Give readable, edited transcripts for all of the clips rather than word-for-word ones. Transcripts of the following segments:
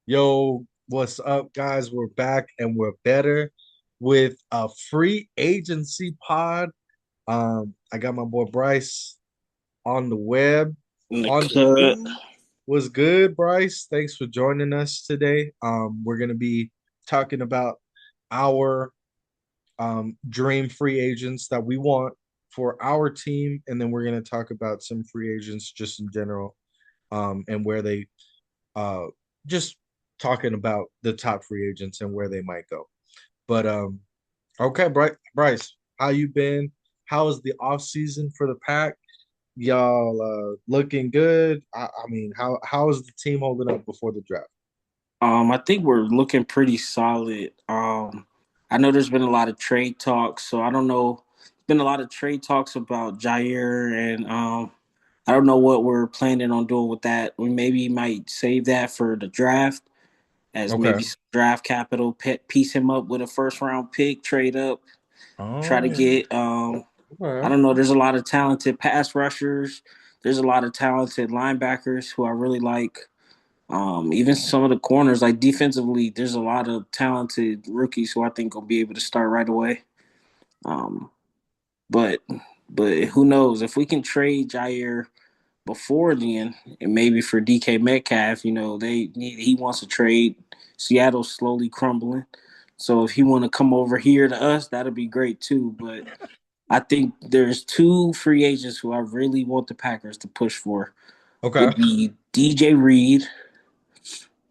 Yo, what's up, guys? We're back and we're better with a free agency pod. I got my boy Bryce on the web, In the on the cut. team. What's good, Bryce? Thanks for joining us today. We're gonna be talking about our dream free agents that we want for our team, and then we're gonna talk about some free agents just in general, and where they uh just talking about the top free agents and where they might go. But okay, Bryce, how you been? How is the off season for the pack? Y'all looking good? I mean, how is the team holding up before the draft? I think we're looking pretty solid. I know there's been a lot of trade talks, so I don't know. There's been a lot of trade talks about Jair, and I don't know what we're planning on doing with that. We maybe might save that for the draft, as Okay. maybe some draft capital, piece him up with a first round pick, trade up, try to Oh, get. I okay. don't know. There's a lot of talented pass rushers. There's a lot of talented linebackers who I really like. Even some of the corners, like defensively, there's a lot of talented rookies who I think will be able to start right away. Um, but but who knows if we can trade Jair before then, and maybe for DK Metcalf, he wants to trade. Seattle's slowly crumbling, so if he want to come over here to us, that'd be great too. But I think there's two free agents who I really want the Packers to push for. Okay. Would be DJ Reed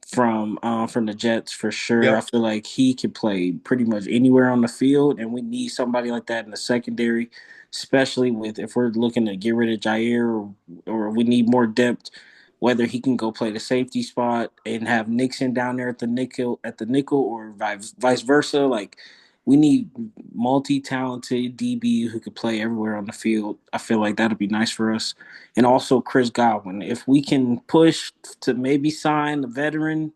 from the Jets for sure. I Yep. feel like he can play pretty much anywhere on the field, and we need somebody like that in the secondary, especially with if we're looking to get rid of Jair or we need more depth. Whether he can go play the safety spot and have Nixon down there at the nickel or vice versa, like we need multi-talented DB who could play everywhere on the field. I feel like that'd be nice for us, and also Chris Godwin. If we can push to maybe sign a veteran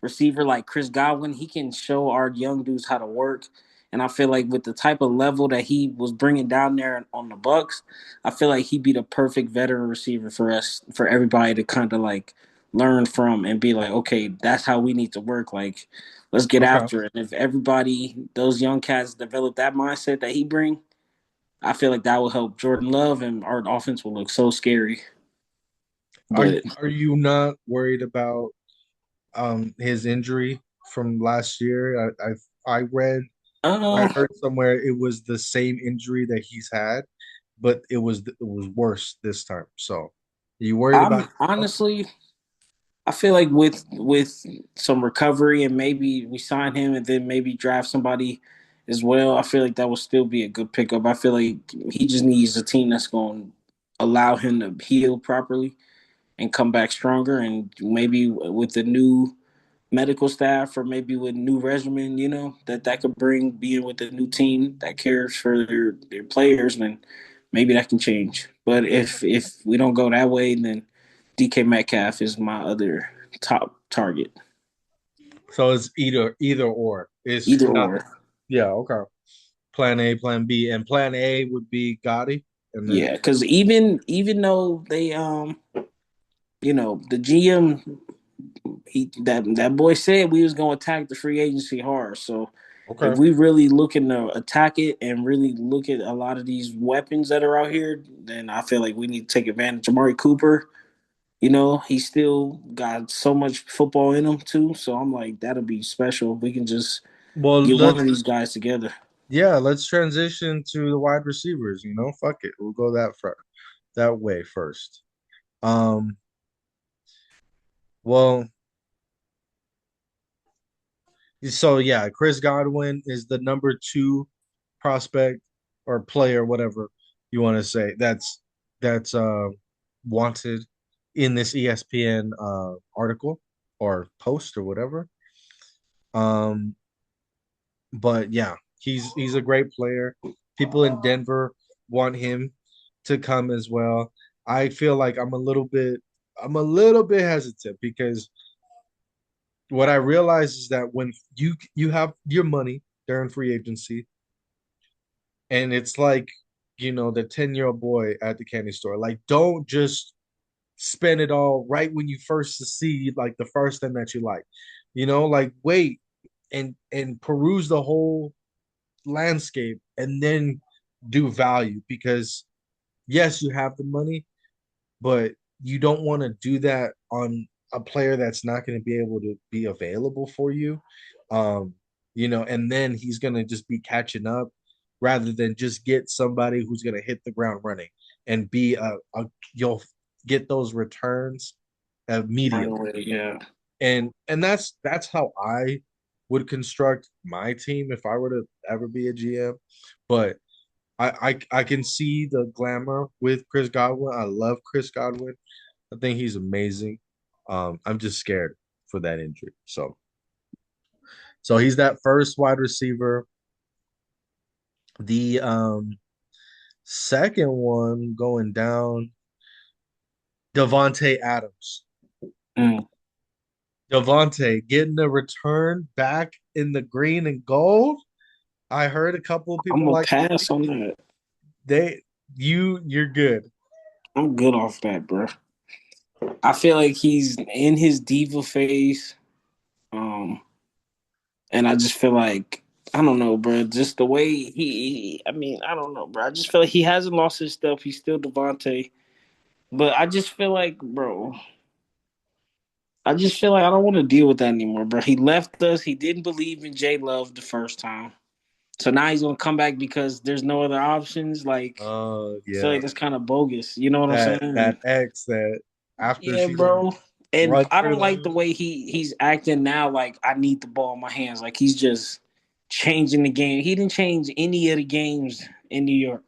receiver like Chris Godwin, he can show our young dudes how to work. And I feel like with the type of level that he was bringing down there on the Bucks, I feel like he'd be the perfect veteran receiver for us, for everybody to kind of like learn from and be like, okay, that's how we need to work. Like, let's get Okay. after it. And if everybody, those young cats, develop that mindset that he bring, I feel like that will help Jordan Love, and our offense will look so scary. Are But are you not worried about his injury from last year? I read I uh, heard somewhere it was the same injury that he's had, but it was worse this time. So, you worried about I'm his health? honestly, I feel like with some recovery and maybe we sign him and then maybe draft somebody as well. I feel like that will still be a good pickup. I feel like he just needs a team that's going to allow him to heal properly and come back stronger. And maybe with the new medical staff or maybe with new regimen, that could bring being with a new team that cares for their players, then maybe that can change. But if we don't go that way, then DK Metcalf is my other top target. So it's either or. It's Either not. or. Yeah, okay. Plan A, plan B, and plan A would be Gotti, and then Yeah, because even though they the GM, that boy said we was gonna attack the free agency hard. So if okay, we really looking to attack it and really look at a lot of these weapons that are out here, then I feel like we need to take advantage. Amari Cooper, he still got so much football in him too. So I'm like, that'll be special if we can just well, get one of these guys together. let's transition to the wide receivers. Fuck it, we'll go that way first. Um, well, so yeah, Chris Godwin is the number two prospect or player, whatever you want to say. That's wanted in this ESPN article or post or whatever. Um, but yeah, he's a great player. People in Denver want him to come as well. I feel like I'm a little bit hesitant because what I realize is that when you have your money during free agency, and it's like the 10-year-old boy at the candy store. Like, don't just spend it all right when you first see like the first thing that you like. like wait and peruse the whole landscape and then do value because yes, you have the money, but you don't want to do that on a player that's not going to be able to be available for you. Um, and then he's going to just be catching up rather than just get somebody who's going to hit the ground running and be you'll get those returns Right immediately. away, yeah. And that's how I would construct my team if I were to ever be a GM. But I can see the glamour with Chris Godwin. I love Chris Godwin. I think he's amazing. I'm just scared for that injury. So he's that first wide receiver. The second one going down, Devontae Adams. Mm. Devontae getting a return back in the green and gold. I heard a couple of I'm people gonna like pass on that. they you're good. I'm good off that, bro. I feel like he's in his diva phase. Um, and I just feel like I don't know, bro. Just the way I mean, I don't know, bro. I just feel like he hasn't lost his stuff. He's still Devontae, but I just feel like, bro. I just feel like I don't want to deal with that anymore, bro. He left us. He didn't believe in J Love the first time, so now he's gonna come back because there's no other options. Like, I feel Yeah. like that's kind of bogus. You know what I'm saying? That ex that after Yeah, she didn't bro. And run I through don't like the them. way he's acting now. Like I need the ball in my hands. Like he's just changing the game. He didn't change any of the games in New York.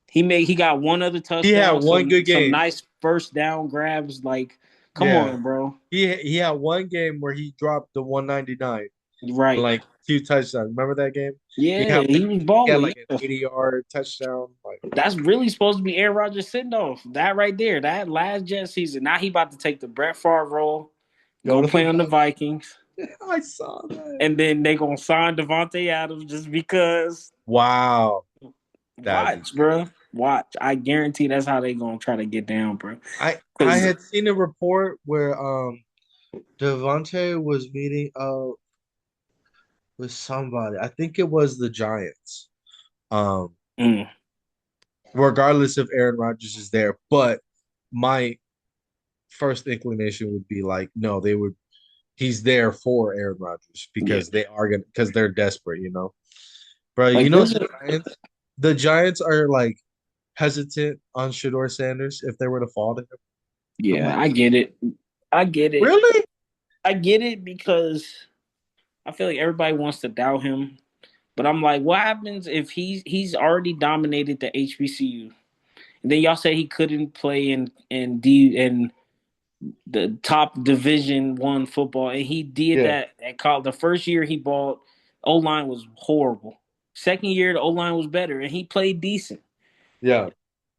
He got one other He had touchdown, one good some game. nice first down grabs. Like, come Yeah. on, bro. He had one game where he dropped the 199 Right. like two touchdowns. Remember that game? He Yeah, had he was he had balling. like an Yeah. 80-yard touchdown. Like That's really supposed to be Aaron Rodgers send off. That right there. That last Jet season. Now he about to take the Brett Favre role, go go to the play on the Vikings. Vikings. I saw that. And then they gonna sign Devontae Adams just because. Wow. That'd be Watch, bro. Watch. I guarantee that's how they gonna try to get down, bro. I Cause had seen a report where Devontae was meeting with somebody. I think it was the Giants. Um mm, Regardless if Aaron Rodgers is there. But my first inclination would be like, no, they would. He's there for Aaron Rodgers yeah. because they are gonna because they're desperate. Bro, Like there's a The Giants are like hesitant on Shador Sanders if they were to fall to him. I'm yeah, like, I get it. I get it. really? I get it because I feel like everybody wants to doubt him. But I'm like, what happens if he's already dominated the HBCU? And then y'all say he couldn't play in the top Division 1 football, and he did Yeah, that at college. The first year he balled, O line was horrible. Second year the O line was better, and he played decent. yeah.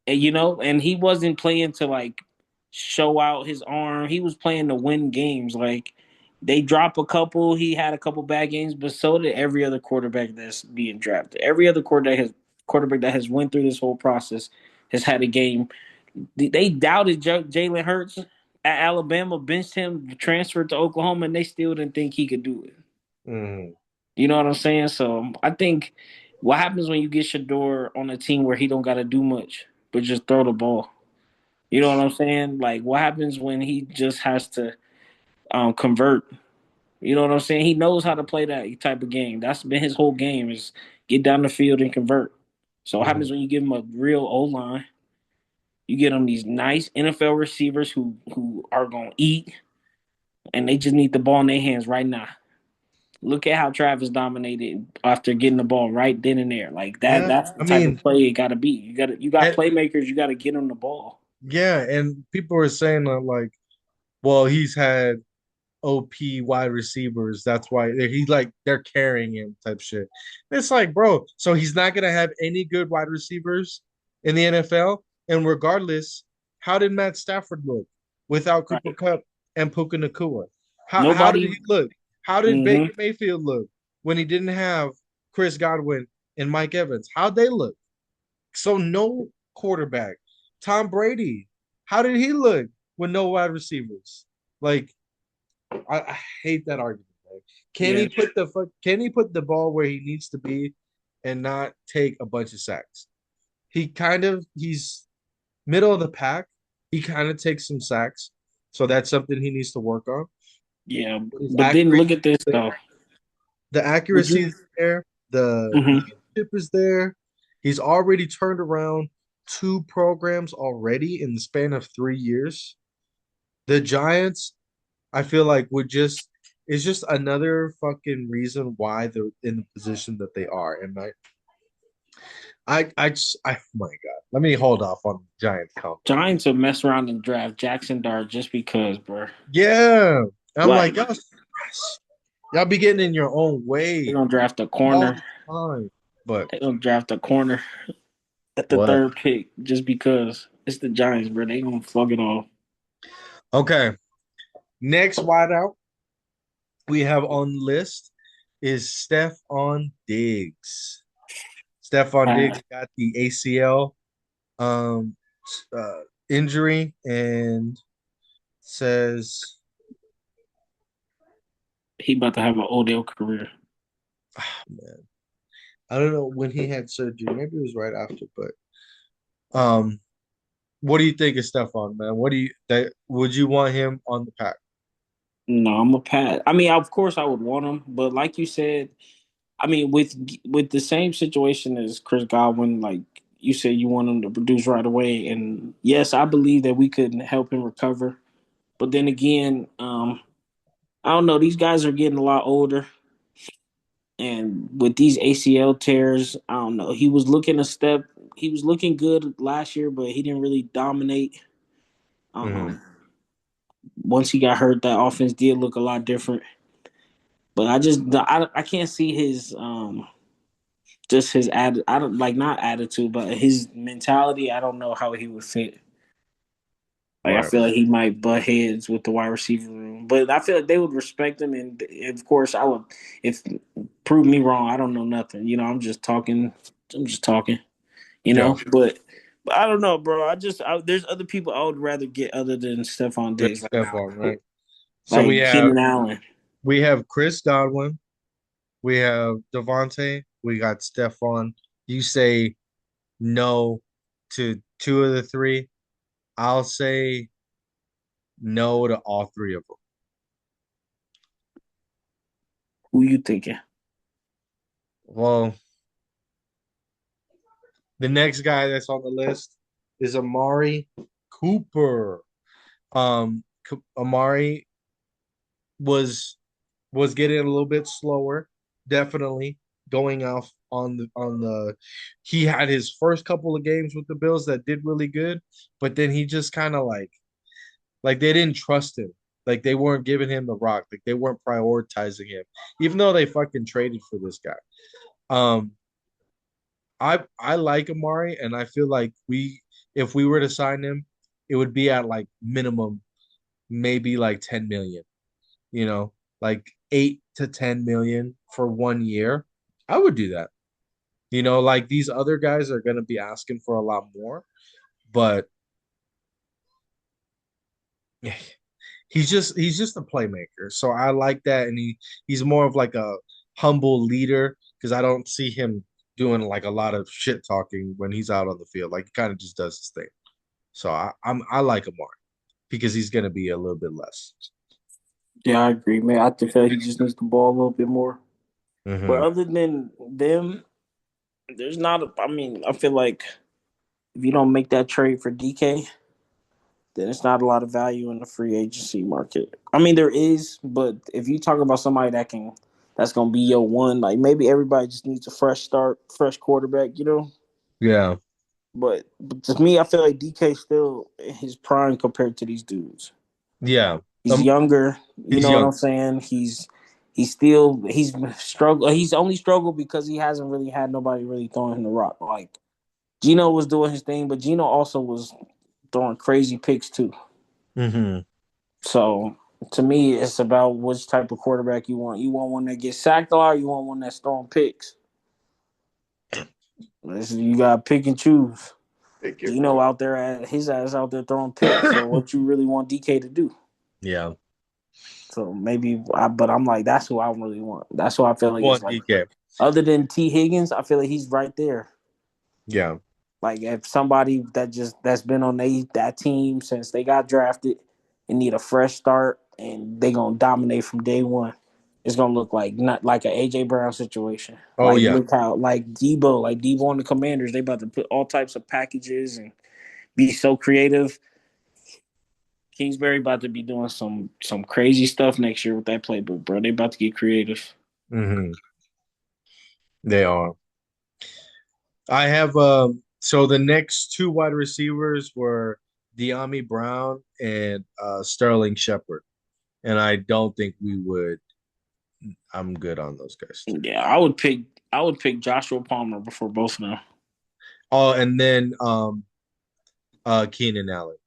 And and he wasn't playing to like show out his arm. He was playing to win games. Like they drop a couple, he had a couple bad games, but so did every other quarterback that's being drafted. Every other quarterback that has went through this whole process has had a game. They doubted Jalen Hurts at Alabama, benched him, transferred to Oklahoma, and they still didn't think he could do it. Mhm. You know what I'm saying? So I think what happens when you get Shador on a team where he don't got to do much but just throw the ball. You know what I'm saying? Like what happens when he just has to convert? You know what I'm saying? He knows how to play that type of game. That's been his whole game is get down the field and convert. So what Mhm. happens when you give him a real O line? You get him these nice NFL receivers who are gonna eat, and they just need the ball in their hands right now. Look at how Travis dominated after getting the ball right then and there. Like that. Yeah, That's the I type of mean, play it got to be. You got and playmakers. You got to get them the ball. yeah, and people were saying that like, well, he's had OP wide receivers. That's why he's like they're carrying him type shit. It's like, bro, so he's not gonna have any good wide receivers in the NFL. And regardless, how did Matt Stafford look without Cooper Right. Cup and Puka Nakua? How did he Nobody. look? How did Mm-hmm. Baker Mayfield look when he didn't have Chris Godwin and Mike Evans? How'd they look? So no quarterback. Tom Brady, how did he look with no wide receivers? Like I hate that argument. Man. Yeah, Can he put the ball where he needs to be and not take a bunch of sacks? He's middle of the pack. He kind of takes some sacks, so that's something he needs to work on. yeah. His But then accuracy look at this is though. there. The Would accuracy you? is there. The Mhm. leadership is there. He's already turned around two programs already in the span of 3 years. The Giants, I feel like would just it's just another fucking reason why they're in the position that they are. And oh my God. Let me hold off on the Giants comment. Giants will mess around and draft Jackson Dart just because, bro. Yeah. I'm like, Like y'all be getting in your own they're way gonna draft a all corner. the time. But They're gonna draft a corner at the what? third pick just because it's the Giants, bro. They gonna fuck it off. Okay. Next wideout we have on the list is Stephon Diggs. Stephon Diggs Pat, got the ACL um uh, injury and says, he about to have an Odell career. man, I don't know when he had surgery. Maybe it was right after, but what do you think of Stephon, man? What do you that would you want him on the pack? No, I'm a Pat. I mean, of course, I would want him, but like you said, I mean, with the same situation as Chris Godwin, like you said, you want him to produce right away, and yes, I believe that we could help him recover. But then again, I don't know. These guys are getting a lot older, and with these ACL tears, I don't know. He was looking a step. He was looking good last year, but he didn't really dominate. Hmm. Um, Once he got hurt, that offense did look a lot different. But I can't see his just his I don't like not attitude, but his mentality. I don't know how he would fit. Like I Right. feel like he might butt heads with the wide receiver room, but I feel like they would respect him, and of course I would. If prove me wrong, I don't know nothing. You know, I'm just talking. I'm just talking. You Yeah. know, but I don't know, bro. There's other people I would rather get other than Stephon Good Diggs right now, Stephon, right? So like Keenan Allen. we have Chris Godwin, we have Devontae, we got Stephon. You say no to two of the three. I'll say no to all three of them. Who you thinking? Well, the next guy that's on the list is Amari Cooper. Amari was was getting a little bit slower, definitely going off on the he had his first couple of games with the Bills that did really good, but then he just kind of like they didn't trust him. Like they weren't giving him the rock. Like they weren't prioritizing him, even though they fucking traded for this guy. Um, I like Amari, and I feel like we if we were to sign him, it would be at like minimum maybe like 10 million, like 8 to 10 million for 1 year. I would do that. Like these other guys are gonna be asking for a lot more, but he's just a playmaker. So I like that, and he's more of like a humble leader because I don't see him doing like a lot of shit talking when he's out on the field. Like he kind of just does his thing. So I like Amari because he's gonna be a little bit less. Yeah, I agree, man. I think that he just needs the ball a little bit more. But Hmm. other than them, there's not. I mean, I feel like if you don't make that trade for DK, then it's not a lot of value in the free agency market. I mean, there is, but if you talk about somebody that's gonna be your one, like maybe everybody just needs a fresh start, fresh quarterback, you know. Yeah, But to me, I feel like DK still in his prime compared to these dudes. yeah. He's younger, you He's know what young. I'm saying? He's struggled. He's only struggled because he hasn't really had nobody really throwing him the rock. Like Gino was doing his thing, but Gino also was throwing crazy picks too. Hmm. So to me, it's about which type of quarterback you want. You want one that gets sacked a lot, or you want one that's throwing picks. You got to pick and choose. Pick your Gino poison. out there, his ass out there throwing picks. So what you really want DK to do? Yeah. So maybe, but I'm like, that's who I really want. That's who I feel like One is like, DK. other than T Higgins, I feel like he's right there. Yeah. Like if somebody that's been on that team since they got drafted and need a fresh start and they gonna dominate from day one, it's gonna look like not like a AJ Brown situation. Oh Like yeah. look how like Debo and the Commanders, they about to put all types of packages and be so creative. Kingsbury about to be doing some crazy stuff next year with that playbook, bro. They about to get creative. Hmm. They are. I have so the next two wide receivers were De'Ami Brown and Sterling Shepard. And I don't think we would I'm good on those guys too. Yeah, I would pick Joshua Palmer before both of them. Oh, and then Keenan Allen.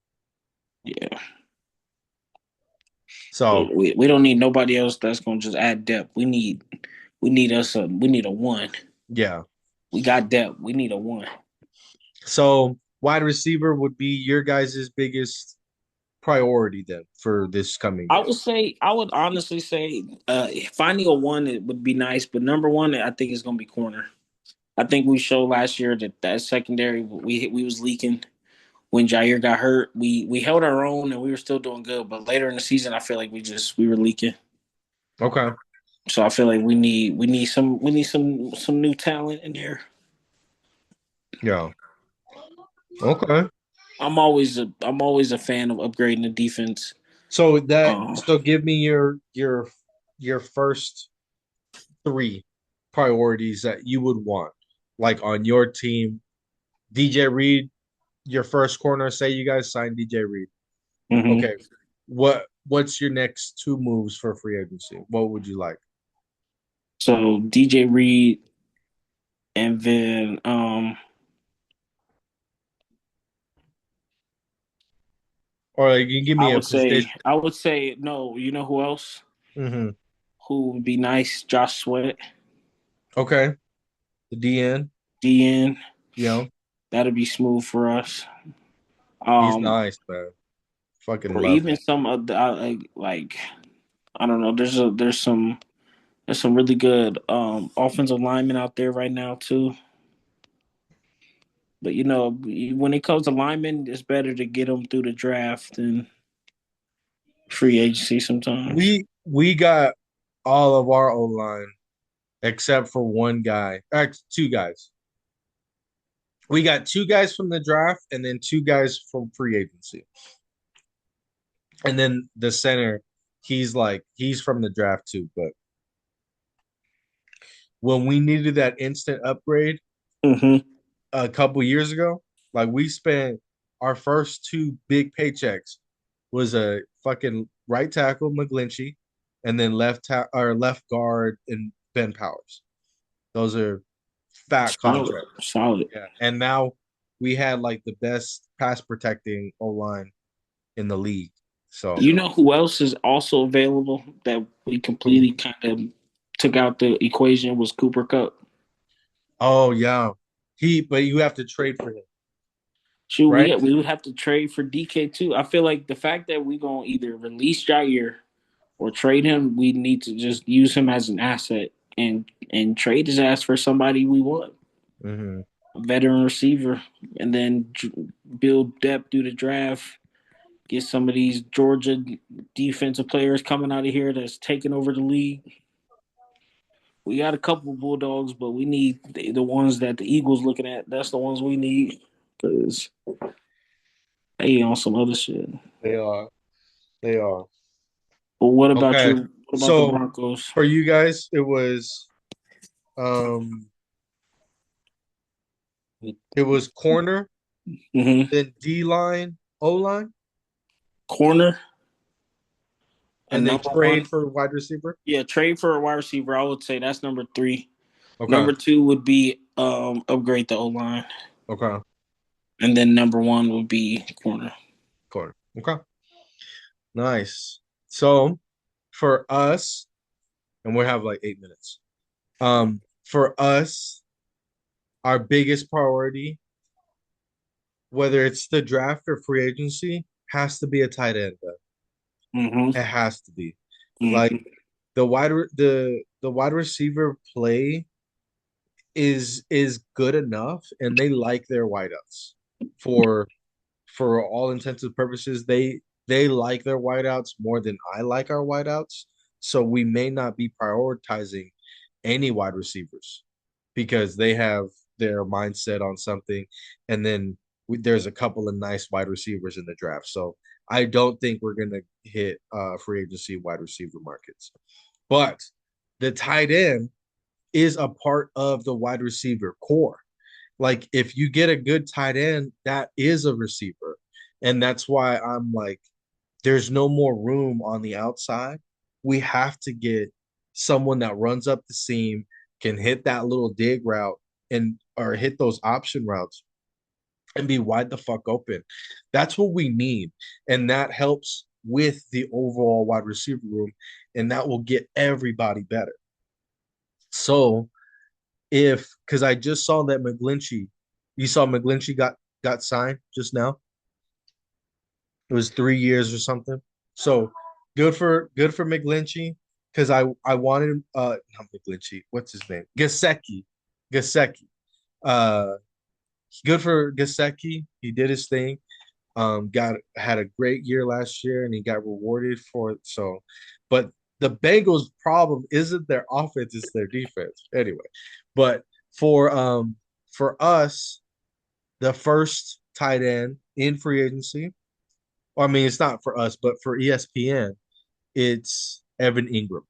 Yeah. So We don't need nobody else that's gonna just add depth. We need a one. yeah. We got depth. We need a one. So wide receiver would be your guys' biggest priority then for this coming year. I would honestly say finding a one it would be nice, but number one I think is gonna be corner. I think we showed last year that secondary we was leaking when Jair got hurt. We held our own and we were still doing good, but later in the season I feel like we were leaking. Okay. So I feel like we need some new talent in there. Yeah. Okay. I'm always a fan of upgrading the defense. Um, So give me your first three priorities that you would want like on your team. DJ Reed, your first corner, say you guys signed DJ Reed. mhm. Okay. What's your next two moves for free agency? What would you like? So DJ Reed, and then Or you can give I me a would say position. I would say no. You know who else? Hmm. Who would be nice? Josh Sweat, Okay. The DN, DN. you know, That'd be smooth for us. he's Um, nice, man. Fucking or love even him. some of the like I don't know. There's some really good offensive linemen out there right now too. But when it comes to linemen, it's better to get them through the draft than free agency sometimes. We got all of our O line except for one guy, actually two guys. We got two guys from the draft and then two guys from free agency. And then the center, he's from the draft too. But when we needed that instant upgrade Hmm. a couple years ago, like we spent our first two big paychecks was a fucking right tackle McGlinchey, and then or left guard and Ben Powers. Those are fat Solid, contracts. solid. Yeah, and now we had like the best pass protecting O line in the league. So You know who else is also available that we who? completely kind of took out the equation was Cooper Cup. Oh yeah, but you have to trade for him, Shoot, right? we would have to trade for DK too. I feel like the fact that we gonna either release Jair or trade him, we need to just use him as an asset and trade his ass for somebody we want, Hmm. a veteran receiver, and then build depth through the draft. Get some of these Georgia defensive players coming out of here that's taking over the league. We got a couple of Bulldogs, but we need the ones that the Eagles looking at. That's the ones we need because they on some other shit. They are. They are. But what about Okay. you? What about the So Broncos? for you guys, um it was corner, Mm-hmm. then D line, O line, Corner and and then number one. trade for wide receiver. Yeah, trade for a wide receiver. I would say that's number three. Okay. Number two would be upgrade the O line, Okay. and then number one would be corner. Corner. Okay. Nice. So for us, and we have like 8 minutes. For us, our biggest priority, whether it's the draft or free agency, has to be a tight end. Though. Mm-hmm. It has to be. Like Mm-hmm. the wide receiver play is good enough, and they like their wideouts for all intents and purposes. They like their wideouts more than I like our wideouts. So we may not be prioritizing any wide receivers because they have their mindset on something, and then there's a couple of nice wide receivers in the draft. So I don't think we're gonna hit free agency wide receiver markets, but the tight end is a part of the wide receiver core. Like if you get a good tight end, that is a receiver. And that's why I'm like, there's no more room on the outside. We have to get someone that runs up the seam, can hit that little dig route and or hit those option routes and be wide the fuck open. That's what we need. And that helps with the overall wide receiver room. And that will get everybody better. So if because I just saw that McGlinchey, you saw McGlinchey got signed just now. It was 3 years or something. So good for McGlinchey because I wanted not McGlinchey, what's his name? Gasecki. Gasecki. Uh good for Gasecki. He did his thing. Got had a great year last year and he got rewarded for it. So but the Bengals problem isn't their offense, it's their defense. Anyway, but for us, the first tight end in free agency, I mean it's not for us, but for ESPN, it's Evan Ingram.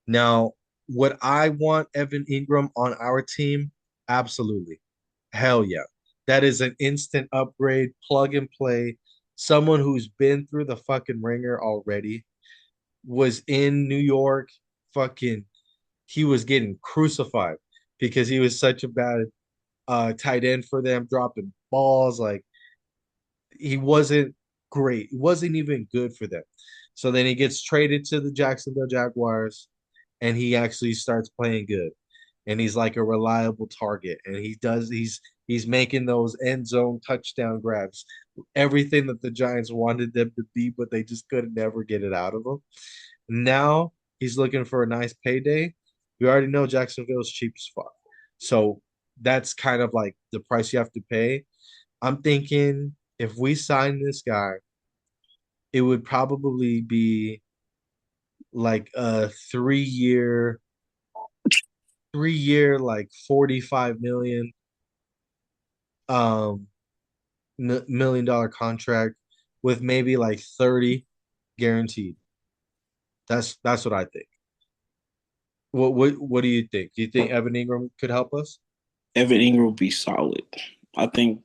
Now, would I want Evan Ingram on our team? Absolutely. Hell yeah. That is an instant upgrade, plug and play. Someone who's been through the fucking ringer already, was in New York, fucking, he was getting crucified because he was such a bad tight end for them, dropping balls. Like, he wasn't great. He wasn't even good for them. So then he gets traded to the Jacksonville Jaguars and he actually starts playing good. And he's like a reliable target. And he's making those end zone touchdown grabs. Everything that the Giants wanted them to be, but they just could never get it out of him. Now he's looking for a nice payday. We already know Jacksonville's cheap as fuck. So that's kind of like the price you have to pay. I'm thinking if we sign this guy, it would probably be like a 3 year like 45 um million dollar contract with maybe like 30 guaranteed. That's what I think. What do you think? Do you think Evan Ingram could help us? Evan Ingram will be solid. I think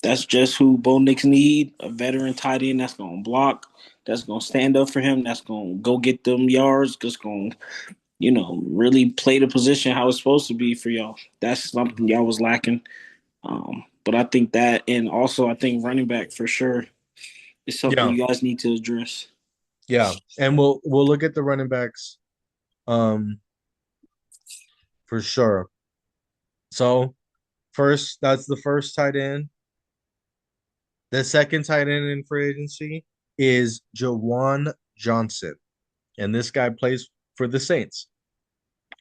that's just who Bo Nix need, a veteran tight end that's gonna block, that's gonna stand up for him, that's gonna go get them yards, just gonna, really play the position how it's supposed to be for y'all. That's something y'all was lacking. But I think that, and also I think running back for sure is something Yeah, you guys need to address. yeah. And we'll look at the running backs um for sure. So first, that's the first tight end. The second tight end in free agency is Jawan Johnson. And this guy plays for the Saints.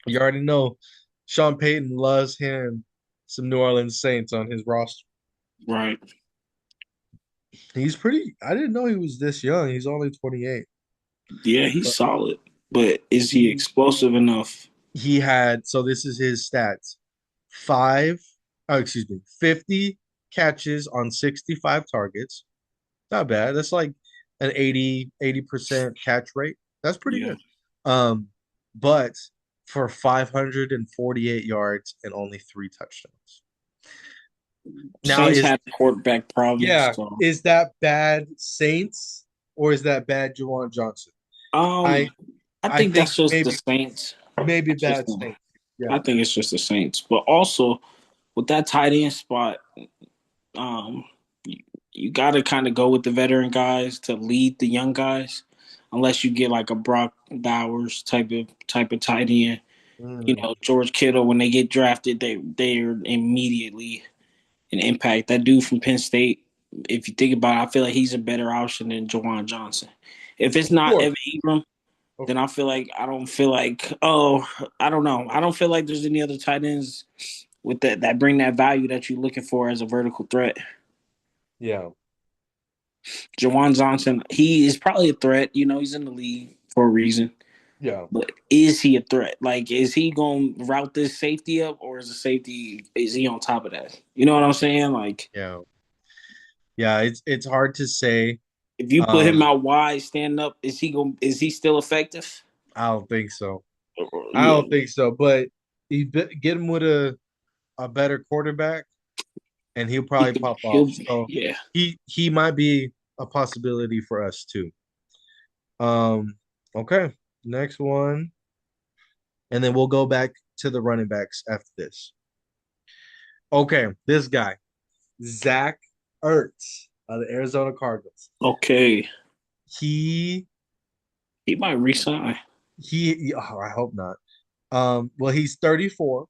You already know Sean Payton loves him some New Orleans Saints on his roster. Right. He's pretty, I didn't know he was this young. He's only 28. Yeah, he's But solid. But is he explosive enough? he had, so this is his stats. Excuse me, 50 catches on 65 targets. Not bad. That's like an 80% catch rate. That's pretty Yeah. good. Um, but for 548 yards and only 3 touchdowns. Now Saints had quarterback problems, so is that bad Saints or is that bad Jawan Johnson? um I I I think think that's just the maybe Saints. maybe That's just bad Saints. Yeah. I think it's just the Saints. But also with that tight end spot, um you, you gotta kinda go with the veteran guys to lead the young guys. Unless you get like a Brock Bowers type of tight end. Mm. George Kittle, when they get drafted, they're immediately an impact. That dude from Penn State, if you think about it, I feel like he's a better option than Jawan Johnson. If it's Of not course. Evan Ingram, Of then I don't feel like I don't know. I don't feel like there's any other tight ends with that bring that value that you're looking for as a vertical threat. Yeah. Jawan Johnson, he is probably a threat. You know, he's in the league for a reason. Yeah. But is he a threat? Like, is he going to route this safety up, or is the safety is he on top of that? You know what I'm saying? Like, Yeah. Yeah, it's hard to say. if you put him Um, out wide, stand up, is he still effective? I don't think so. I Yeah, don't think so. But get him with a better quarterback, and he'll he probably could. pop off. He'll. So Yeah. he might be a possibility for us too. Um, okay, next one, and then we'll go back to the running backs after this. Okay, this guy, Zach Ertz of the Arizona Cardinals. Okay. He He might resign. oh, I hope not. Well, he's 34,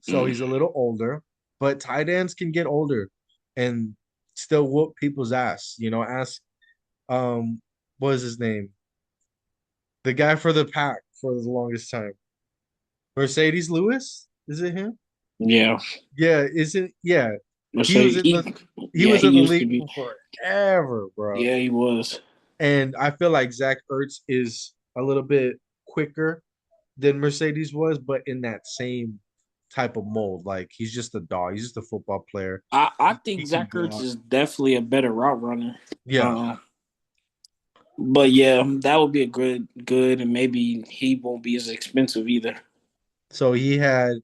so Mm. he's a little older, but tight ends can get older and still whoop people's ass. Ask what is his name? The guy for the pack for the longest time. Mercedes Lewis? Is it him? Yeah. Yeah, is it? Yeah. Let's He say was in the he. he Yeah, was he in the used to league be. for forever, bro. Yeah, he was. And I feel like Zach Ertz is a little bit quicker than Mercedes was, but in that same type of mold. Like he's just a dog. He's just a football player. I He think can Zach Ertz block. is definitely a better route runner. Yeah. Uh, but yeah, that would be a good, and maybe he won't be as expensive either. So he had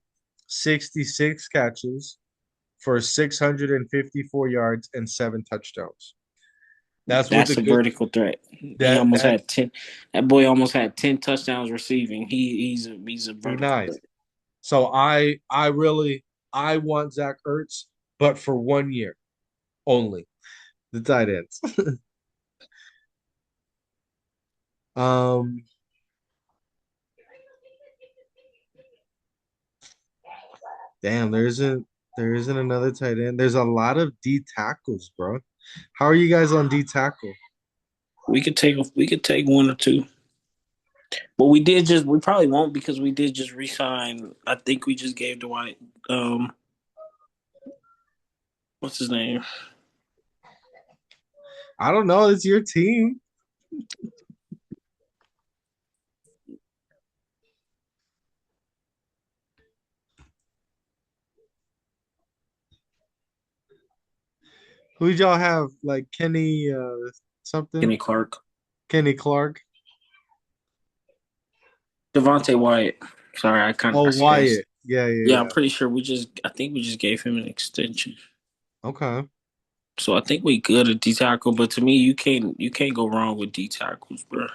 66 catches for 654 yards and 7 touchdowns. That's with That's the a good vertical threat. He that almost that had 10. That boy almost had 10 touchdowns receiving. He's a be vertical nice. threat. So I really I want Zach Ertz, but for 1 year only. The tight ends. um Damn, there isn't another tight end. There's a lot of D tackles, bro. How are you guys on D tackle? We could take one or two. But we probably won't because we did just resign. I think we just gave Dwight what's his name? I don't know. It's your team. Who did y'all have? Like Kenny something? Kenny Clark. Kenny Clark. Devontae Wyatt. Sorry, I Oh, spaced. Wyatt. Yeah, Yeah, yeah, I'm yeah. pretty sure I think we just gave him an extension. Okay. So I think we good at D tackle, but to me, you can't go wrong with D tackles, bro.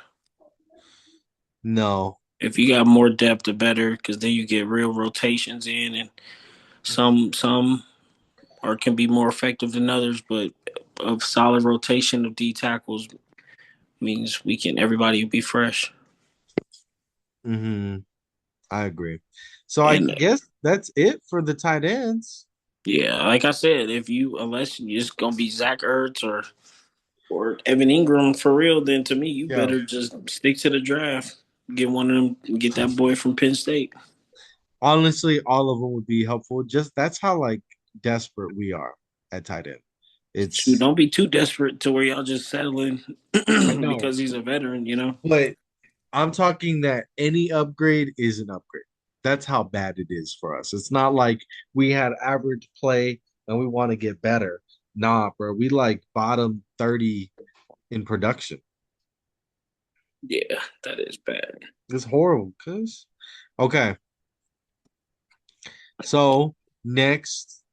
No. If you got more depth, the better, because then you get real rotations in, and some or can be more effective than others. But a solid rotation of D tackles means we can everybody be fresh. Hmm. I agree. So I And guess that's it for the tight ends. yeah, like I said, if you unless it's gonna be Zach Ertz or Evan Ingram for real, then to me you Yeah. better just stick to the draft. Get one of them. Get that boy from Penn State. Honestly, all of them would be helpful. Just that's how like desperate we are at tight end. Shoot, It's don't be too desperate to where y'all just settling I know, because he's a veteran. You know. but I'm talking that any upgrade is an upgrade. That's how bad it is for us. It's not like we had average play and we want to get better. Nah, bro. We like bottom 30 in production. Yeah, that is bad. It's horrible, cuz. Okay. So next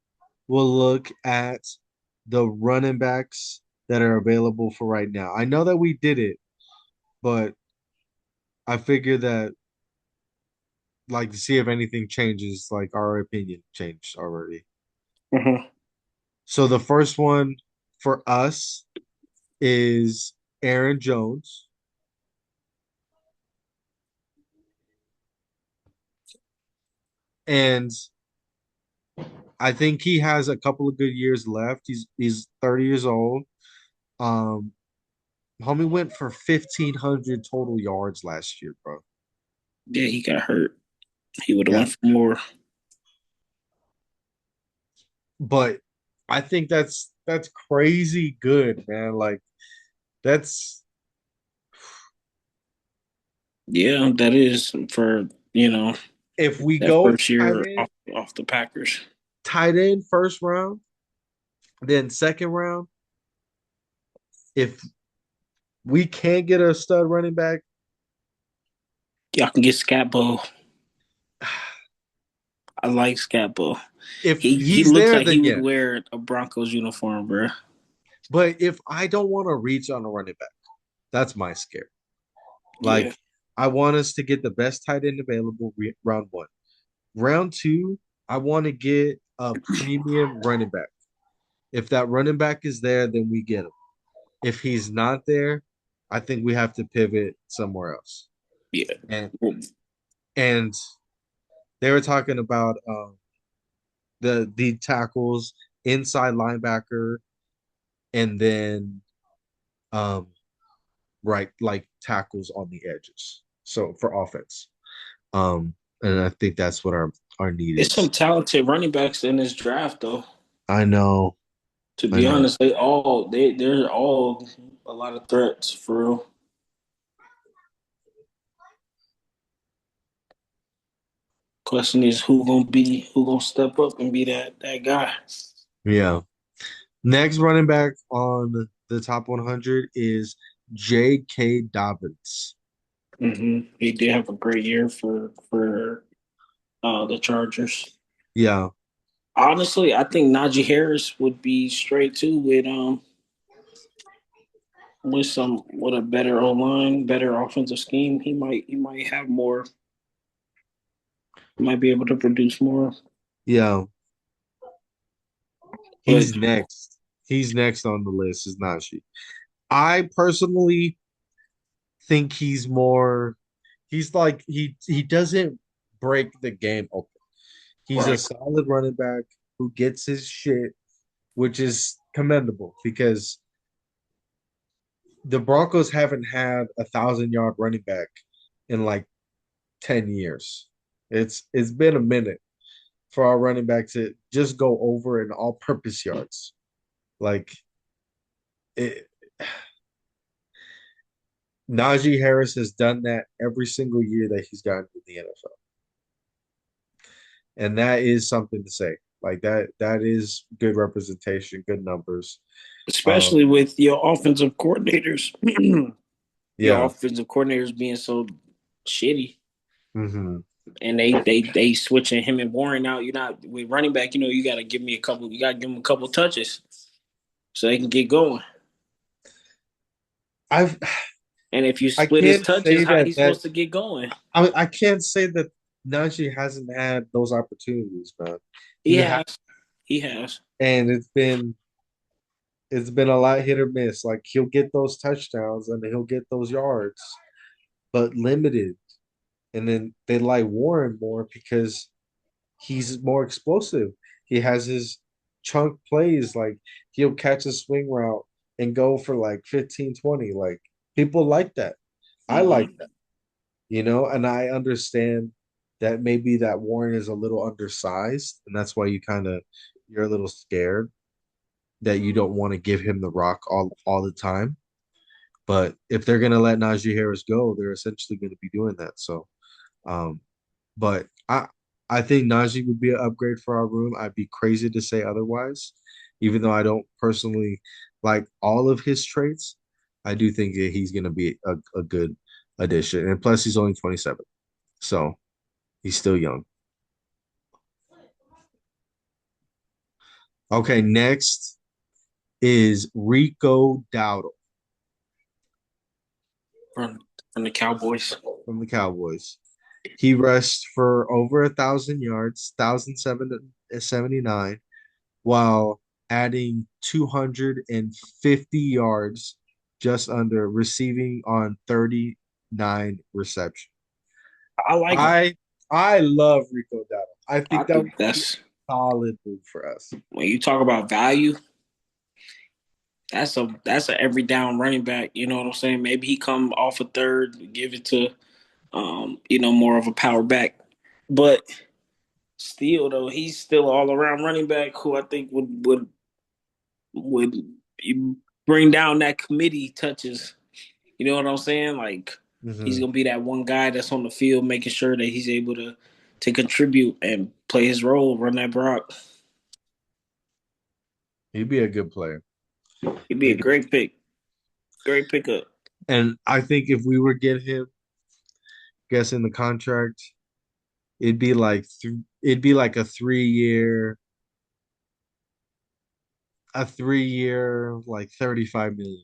we'll look at the running backs that are available for right now. I know that we did it, but I figure that like to see if anything changes, like our opinion changed already. Mhm. So the first one for us is Aaron Jones. And I think he has a couple of good years left. He's 30 years old. Um, Homie went for 1,500 total yards last year, bro. Yeah, he got hurt. He would have Yeah, went for more. but I think that's crazy good, man. Like that's Yeah, that is for if we that go first year off the Packers. tight end first round, then second round, if we can't get a stud running back, Y'all can get Scatbo. I like Scatbo. if He he's looks there, like he then would yeah. wear a Broncos uniform, bro. But if I don't want to reach on a running back, that's my scare. Yeah, Like I want us to get the best tight end available round one. Round two, I want to get a premium running back. If that running back is there, then we get him. If he's not there, I think we have to pivot somewhere else. yeah. And and they were talking about the tackles, inside linebacker, and then um right like tackles on the edges. So for offense. And I think that's what our need It's some is. talented running backs in this draft, though. I know, To I be know. honest, they're all a lot of threats for real. Question is who gonna step up and be that guy. Yeah. Next running back on the top 100 is J.K. Dobbins. He did have a great year for the Chargers. Yeah, Honestly, I think Najee Harris would be straight too with a better O line, better offensive scheme. He might have more. Might be able to produce more. yeah. But He's next. He's next on the list is Najee. I personally think he's like he doesn't break the game open. He's a right, solid running back who gets his shit, which is commendable because the Broncos haven't had 1,000 yard running back in like 10 years. It's been a minute for our running back to just go over in all purpose yards. Like it, Najee Harris has done that every single year that he's gotten to the NFL. And that is something to say. Like that is good representation, good numbers. especially with your offensive coordinators. Your Yeah. offensive coordinators being so shitty. Hmm. And they switching him and Warren out. You're not with running back. You got to give me a couple. You got to give him a couple touches so they can get going. I've And if you I split his can't touches, say how that he that supposed to get going? I can't say that Najee hasn't had those opportunities, man. He He has, has. He has. and it's been a lot hit or miss. Like he'll get those touchdowns and he'll get those yards, but limited. And then they like Warren more because he's more explosive. He has his chunk plays, like he'll catch a swing route and go for like 15, 20. Like people like that. I like Mm-hmm. that, and I understand that maybe that Warren is a little undersized, and that's why you're a little scared that you don't want to give him the rock all the time. But if they're gonna let Najee Harris go, they're essentially gonna be doing that. So um, but I think Najee would be an upgrade for our room. I'd be crazy to say otherwise, even though I don't personally like all of his traits. I do think that he's gonna be a good addition. And plus he's only 27. So he's still young. Okay, next is Rico Dowdle From from the Cowboys. from the Cowboys. He rushed for over 1,000 yards, 1,079, while adding 250 yards just under receiving on 39 reception. I like him. I I love Rico Dowdle. I I think that think would be that's. solid move for us. When you talk about value, that's a every down running back. You know what I'm saying? Maybe he come off a third, give it to more of a power back, but still though he's still all around running back who I think would bring down that committee touches. You know what I'm saying? Like he's Hmm. gonna be that one guy that's on the field making sure that he's able to contribute and play his role, run that Brock. He'd be a good player. He'd be a And great pick, great pickup. I think if we were to get him, guessing the contract, it'd be like a 3 year like 35 million.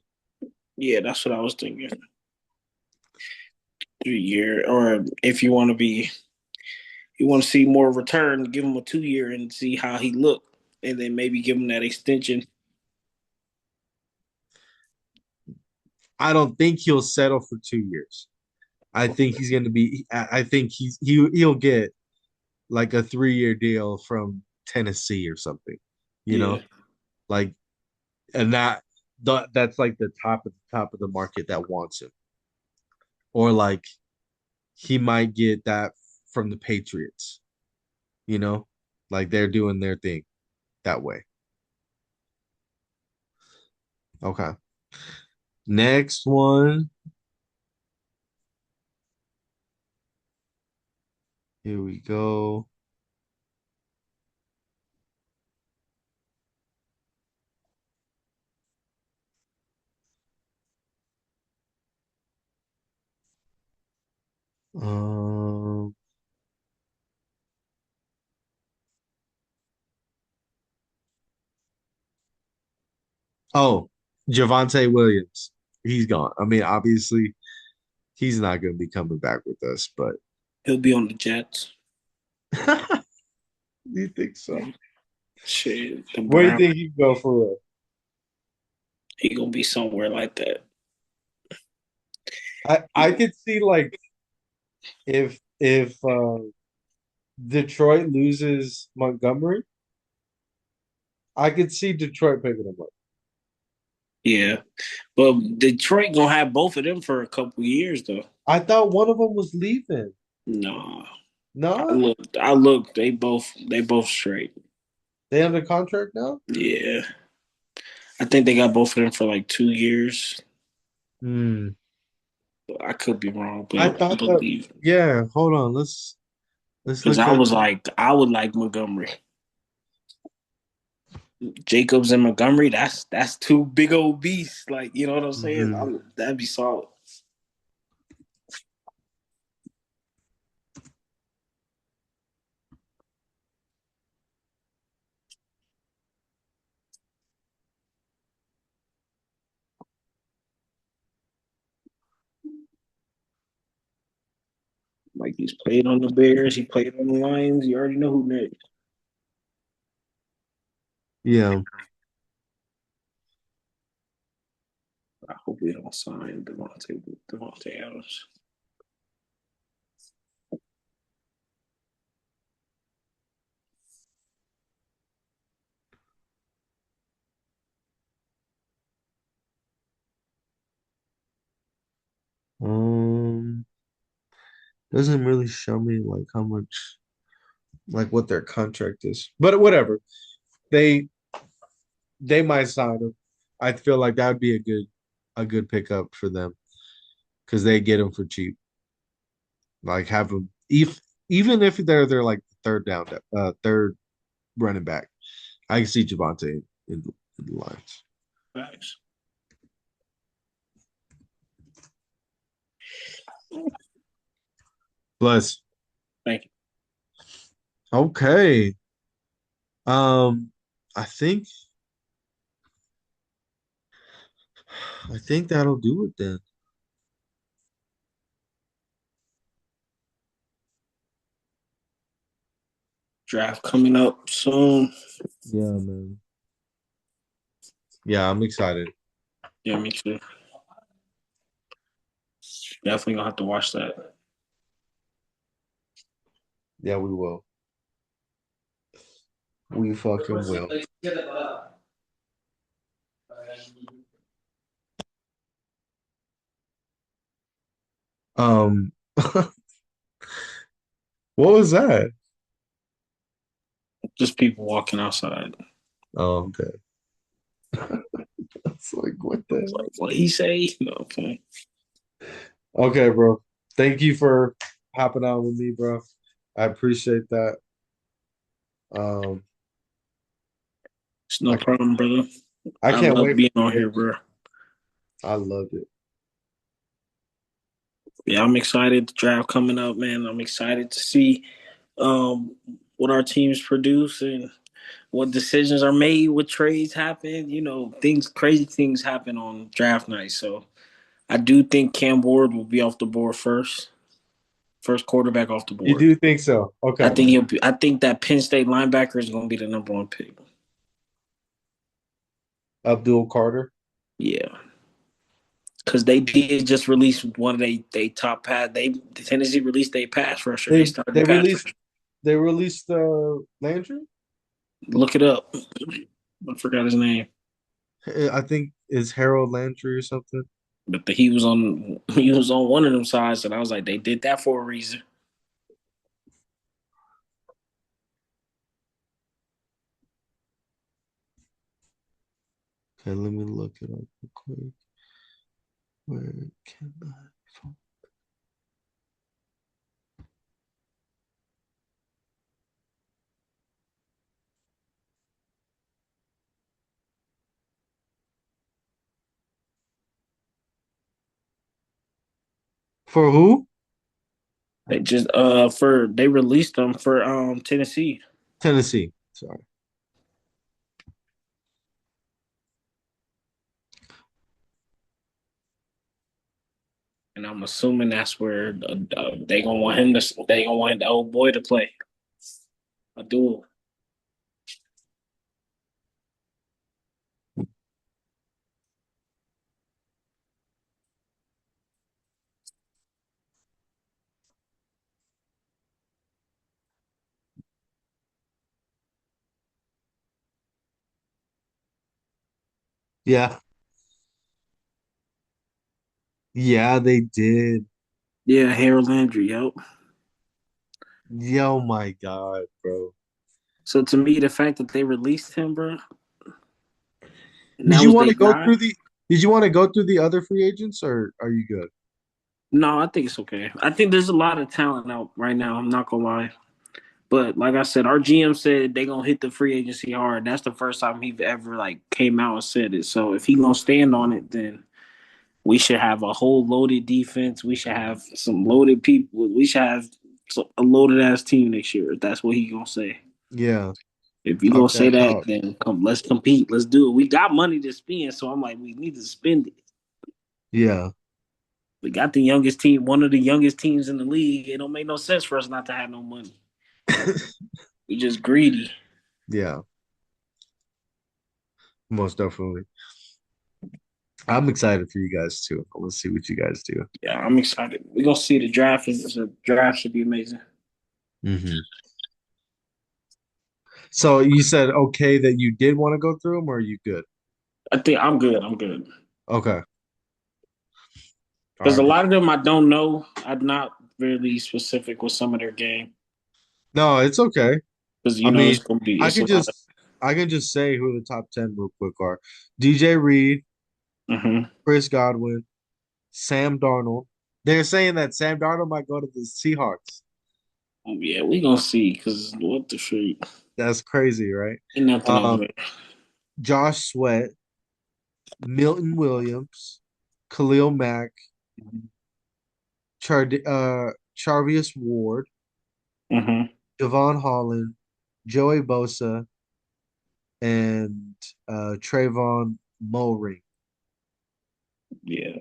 Yeah, that's what I was thinking. 3 year, or if you want to see more return, give him a 2 year and see how he look, and then maybe give him that extension. I don't think he'll settle for 2 years. I think he's going to be. I think he'll get like a 3 year deal from Tennessee or something. You Yeah, know, like and that's like the top of the market that wants him, or like he might get that from the Patriots. You know, like they're doing their thing that way. Okay, next one. Here we go. Um. Oh, Javante Williams. He's gone. I mean, obviously, he's not going to be coming back with us, but he'll be on the Jets. do you think so? Shit, the Where do you Brown. think he go for real? He gonna be somewhere like that. I could see like if Detroit loses Montgomery, I could see Detroit picking him up. Yeah, but Detroit gonna have both of them for a couple years though. I thought one of them was leaving. No, I No, looked. I looked. They both straight. they under contract now. Yeah, I think they got both of them for like 2 years. Hmm. I could be wrong, I but I thought that. believe Yeah. Hold on. Let's because look I at. was like, I would like Montgomery, Jacobs, and Montgomery. That's two big old beasts. Like you know what I'm saying? Mhm. That'd be solid. Like he's played on the Bears, he played on the Lions. You already know who next. Yeah. I hope we don't sign Devontae Adams. Um. Doesn't really show me like how much like what their contract is, but whatever. They they might sign him. I feel like that would be a good pickup for them because they get him for cheap. Like have him if even if they're like third running back. I can see Javante in the lines. Facts. Plus, Thank you. okay. Um, I think I think that'll do it then. Draft coming up soon. Yeah, man. Yeah, I'm excited. Yeah, me too. Definitely gonna have to watch that. Yeah, we will. We fucking will. What was that? Just people walking outside. Oh, okay. It's like what the hell? Like what he say? No, okay. Okay, bro. Thank you for hopping on with me, bro. I appreciate that. Um, It's no I problem, brother. I I can't love wait for being the on here, games. bro. I loved it. Yeah, I'm excited. The draft coming up, man. I'm excited to see um, what our teams produce and what decisions are made, what trades happen. You know, things, crazy things happen on draft night. So I do think Cam Ward will be off the board first quarterback off the You board. do think so? I Okay. think he'll be. I think that Penn State linebacker is going to be the number one pick. Abdul Carter. Yeah, because they did just release one of they top pass. Tennessee released their pass rusher. They They started they pass released rusher. they released Landry. Look it up. I forgot his name, I think is Harold Landry or something. but he was on one of them sides, and I was like, they did that for a reason. Okay, let me look it up real quick. Where can I find for who? They released them for Tennessee, Tennessee. Sorry. and I'm assuming that's where they gonna want the old boy to play a duel. Yeah. Yeah, they did. Yeah, Harold Landry. Yep. Yo, my God, bro. So to me, the fact that they released him, bro, and Did that you was want their to go guy. through the did you want to go through the other free agents or are you good? No, I think it's okay. I think there's a lot of talent out right now. I'm not gonna lie. But like I said, our GM said they gonna hit the free agency hard. That's the first time he ever like came out and said it. So if he gonna stand on it, then we should have a whole loaded defense. We should have some loaded people. We should have a loaded ass team next year. If that's what he gonna say. Yeah. If you Talk gonna say that that, talk. then come, let's compete. Let's do it. We got money to spend, so I'm like, we need to spend it. Yeah. We got the youngest team, one of the youngest teams in the league. It don't make no sense for us not to have no money. We just greedy. Yeah, most definitely. I'm excited for you guys too. Let's see what you guys do. Yeah, I'm excited. We're gonna see the draft. The draft should be amazing. Hmm. So you said okay that you did want to go through them, or are you good? I think I'm good. I'm good Okay. All because a right. lot of them I don't know. I'm not really specific with some of their game No, it's okay. because I it's mean, gonna be I it's a could lot of. just I can just say who the top 10 real quick are. DJ Reed, Mm-hmm. Chris Godwin, Sam Darnold. They're saying that Sam Darnold might go to the Seahawks. Yeah, we gonna see because what the freak? That's crazy, right? Ain't nothing over Um, there. Josh Sweat, Milton Williams, Khalil Mack, Charvius Ward, Mm-hmm. Javon Holland, Joey Bosa, and Trayvon Mulring. Yeah,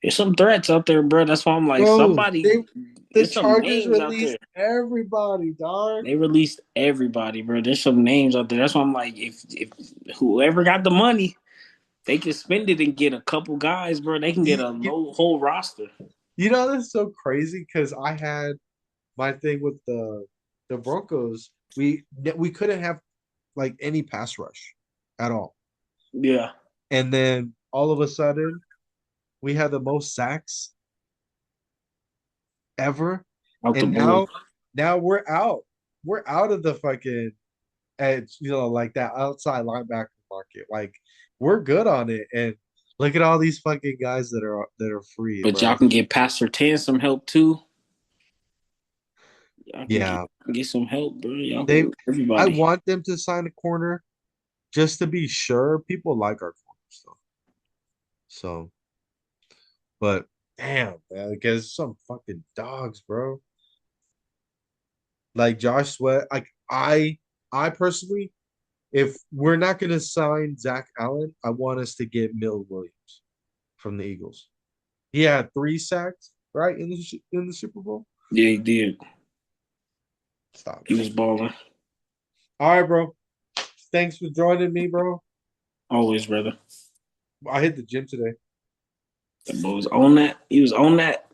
there's some threats out there, bro. That's why I'm like, Bro, somebody. the There's some Chargers names out released there. everybody, dog. They released everybody, bro. There's some names out there. That's why I'm like, if whoever got the money, they can spend it and get a couple guys, bro. They can get You, a you, whole roster. you know that's so crazy because I had my thing with the Broncos. We couldn't have. like any pass rush at all. Yeah, And then all of a sudden, we had the most sacks ever. out the And blue. now we're out. We're out of the fucking edge, like that outside linebacker market. Like we're good on it. And look at all these fucking guys that are free, But y'all bro. can get Pastor Ten some help too. Y'all can Yeah. get some help, bro. Y'all They can I everybody. want them to sign a corner just to be sure. People like our corners though. So, but damn, man, because some fucking dogs, bro. Like Josh Sweat, like I personally, if we're not gonna sign Zach Allen, I want us to get Mill Williams from the Eagles. He had 3 sacks, right, in the Super Bowl. Yeah, he did. Stop He it. was balling. All right, bro. Thanks for joining me, bro. Always, brother. I hit the gym today. That boy was on that. He was on that.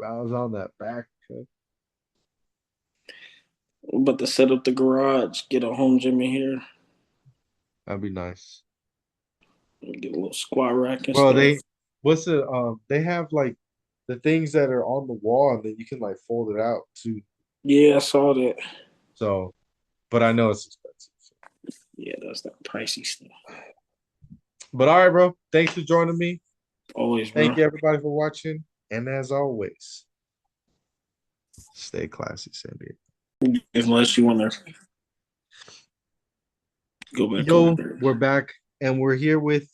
I was on that back. I'm about to set up the garage, get a home gym in here, That'd be nice. get a little squat rack and Bro, stuff. they have like the things that are on the wall and then you can like fold it out too. Yeah, I saw that. So, but I know it's expensive. Yeah, that's that pricey stuff. But all right, bro. Thanks for joining me. Always, Thank bro. you everybody for watching. And as always, stay classy, San Diego. Unless you want to go back over Yo, there. we're back and we're here with